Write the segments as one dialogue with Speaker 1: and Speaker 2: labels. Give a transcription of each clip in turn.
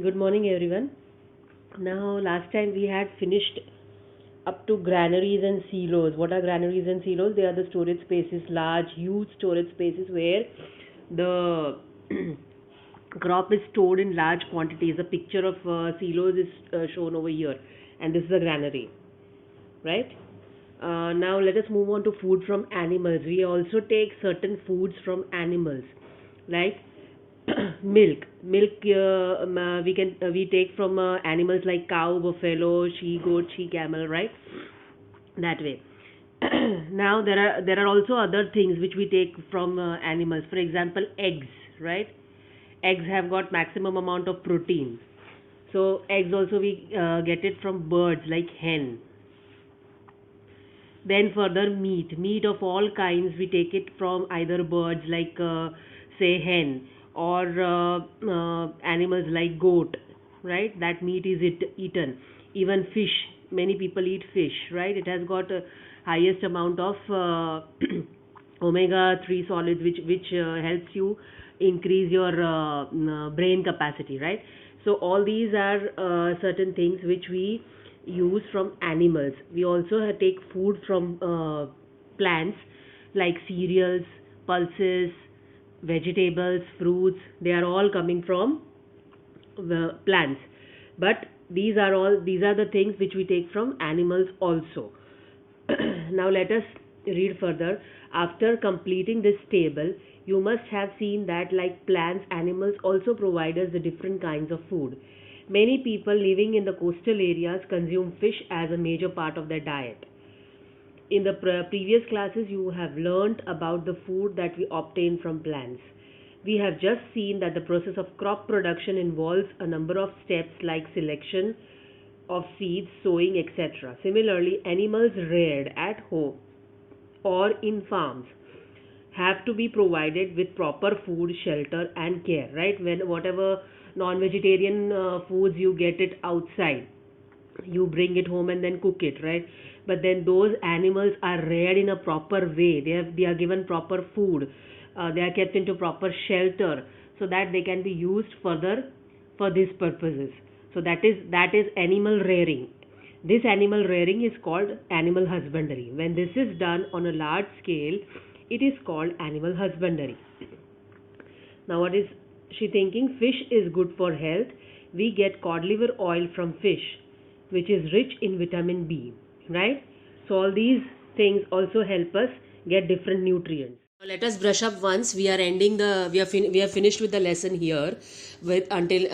Speaker 1: Good morning, everyone. Now, last time we had finished up to granaries and silos. What are granaries and silos? They are the storage spaces, large, huge storage spaces where the crop is stored in large quantities. A picture of silos is shown over here, and this is a granary, right? Now, let us move on to food from animals. We also take certain foods from animals, like we take from animals like cow, buffalo, she goat, she camel, right? That way. Now there are also other things which we take from animals. For example, eggs, right? Eggs have got maximum amount of protein. So eggs also we get it from birds like hen. Then further meat of all kinds we take it from either birds like say hen or animals like goat, right? That meat is eaten. Even fish, many people eat fish, right? It has got a highest amount of omega 3 solids which helps you increase your brain capacity, right? So all these are certain things which we use from animals. We also take food from plants like cereals, pulses, vegetables, fruits. They are all coming from the plants. But these are the things which we take from animals also. Now let us read further. After completing this table, you must have seen that like plants, animals also provide us the different kinds of food. Many people living in the coastal areas consume fish as a major part of their diet. In the previous classes, you have learned about the food that we obtain from plants. We have just seen that the process of crop production involves a number of steps like selection of seeds, sowing, etc. Similarly, animals reared at home or in farms have to be provided with proper food, shelter, and care, right? When whatever non-vegetarian foods you get it outside, you bring it home and then cook it, right? But then those animals are reared in a proper way. They are given proper food. They are kept into proper shelter so that they can be used further for these purposes. So that is animal rearing. This animal rearing is called animal husbandry. When this is done on a large scale, it is called animal husbandry. Now, what is she thinking? Fish is good for health. We get cod liver oil from fish, which is rich in vitamin B, right? So, all these things also help us get different nutrients. Let us brush up once. We are ending the. We have finished with the lesson here, with until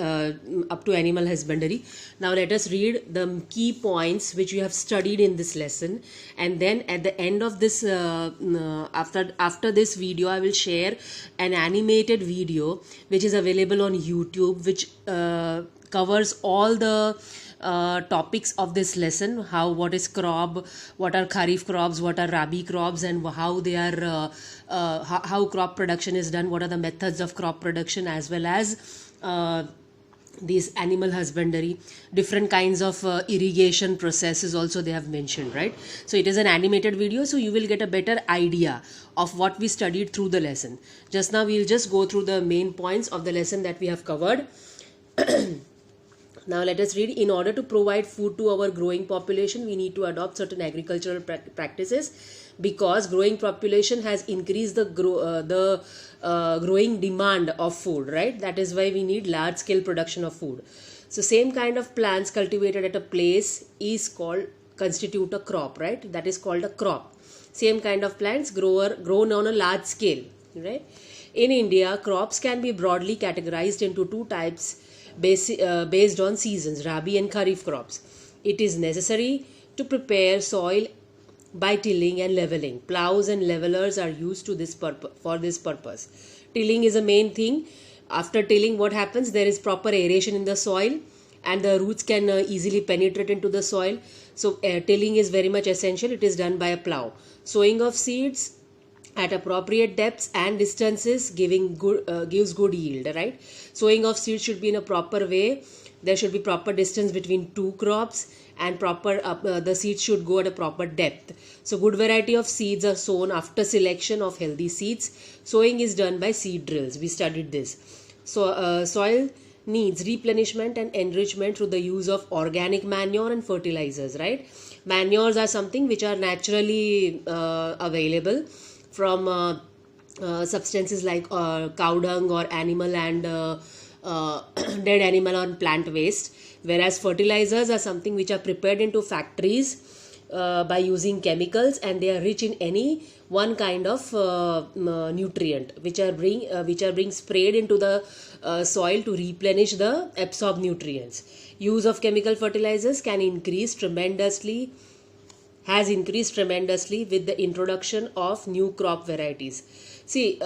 Speaker 1: up to animal husbandry. Now let us read the key points which we have studied in this lesson, and then at the end of this, after this video, I will share an animated video which is available on YouTube, which covers all the topics of this lesson. What is crop, what are kharif crops, what are rabi crops, and how they are how crop production is done, what are the methods of crop production, as well as these animal husbandry, different kinds of irrigation processes also they have mentioned, right? So it is an animated video, so you will get a better idea of what we studied through the lesson. Just now we'll just go through the main points of the lesson that we have covered. Now let us read. In order to provide food to our growing population, we need to adopt certain agricultural practices, because growing population has increased the growing demand of food, right? That is why we need large scale production of food. So same kind of plants cultivated at a place is called constitute a crop, right? That is called a crop. Same kind of plants grown on a large scale, right? In India, crops can be broadly categorized into two types based on seasons, rabi and kharif crops. It is necessary to prepare soil by tilling and leveling. Plows and levelers are used to for this purpose. Tilling is a main thing. After tilling, what happens? There is proper aeration in the soil, and the roots can easily penetrate into the soil. So tilling is very much essential. It is done by a plow. Sowing of seeds at appropriate depths and distances gives good yield, right? Sowing of seeds should be in a proper way. There should be proper distance between two crops, and the seeds should go at a proper depth. So good variety of seeds are sown after selection of healthy seeds. Sowing is done by seed drills. We studied this. So soil needs replenishment and enrichment through the use of organic manure and fertilizers, right? Manures are something which are naturally available from substances like cow dung or animal and dead animal or plant waste, whereas fertilizers are something which are prepared into factories by using chemicals, and they are rich in any one kind of nutrient which are being sprayed into the soil to replenish the absorbed nutrients. Use of chemical fertilizers has increased tremendously with the introduction of new crop varieties. See,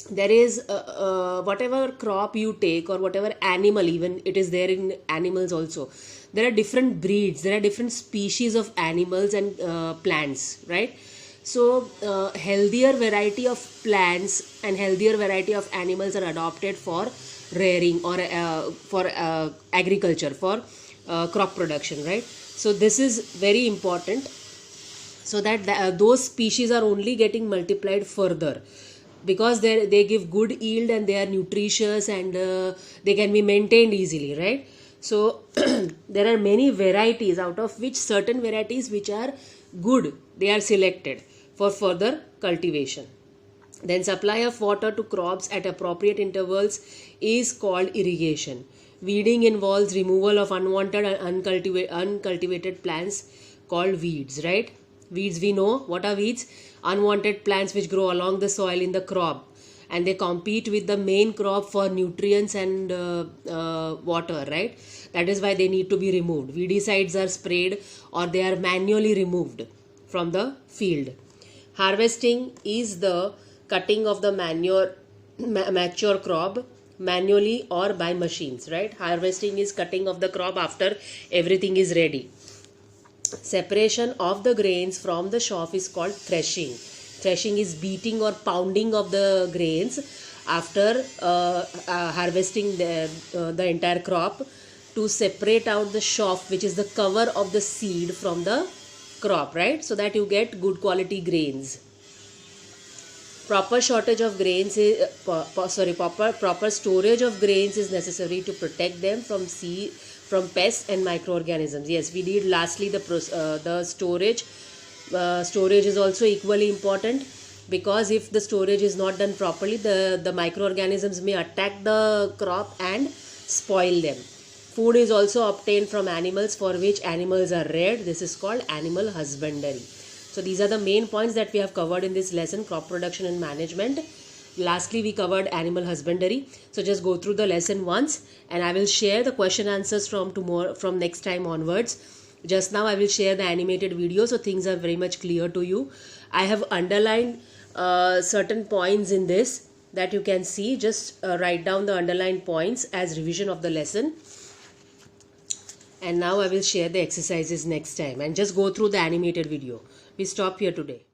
Speaker 1: there is whatever crop you take, or whatever animal, even it is there in animals also, there are different breeds, there are different species of animals and plants, right? So healthier variety of plants and healthier variety of animals are adopted for rearing or for agriculture, for crop production, right? So this is very important, so that those species are only getting multiplied further, because they give good yield and they are nutritious, and they can be maintained easily, right? So there are many varieties, out of which certain varieties which are good, they are selected for further cultivation. Then supply of water to crops at appropriate intervals is called irrigation. Weeding involves removal of unwanted and uncultivated plants called weeds, right? Weeds, we know what are weeds. Unwanted plants which grow along the soil in the crop, and they compete with the main crop for nutrients and water, right? That is why they need to be removed. Weedicides are sprayed or they are manually removed from the field. Harvesting is the cutting of the mature crop manually or by machines, right? Harvesting is cutting of the crop after everything is ready. Separation of the grains from the chaff is called threshing. Threshing is beating or pounding of the grains after harvesting the entire crop, to separate out the chaff, which is the cover of the seed, from the crop, right? So that you get good quality grains. Proper shortage of grains is proper storage of grains is necessary to protect them from pests and microorganisms. Yes, we did lastly the storage. Storage is also equally important, because if the storage is not done properly, the microorganisms may attack the crop and spoil them. Food is also obtained from animals for which animals are reared. This is called animal husbandry. So these are the main points that we have covered in this lesson, crop production and management. Lastly, we covered animal husbandry. So just go through the lesson once, and I will share the question answers from next time onwards. Just now I will share the animated video, so things are very much clear to you. I have underlined certain points in this that you can see. Just write down the underlined points as revision of the lesson. And now I will share the exercises next time, and just go through the animated video. We stop here today.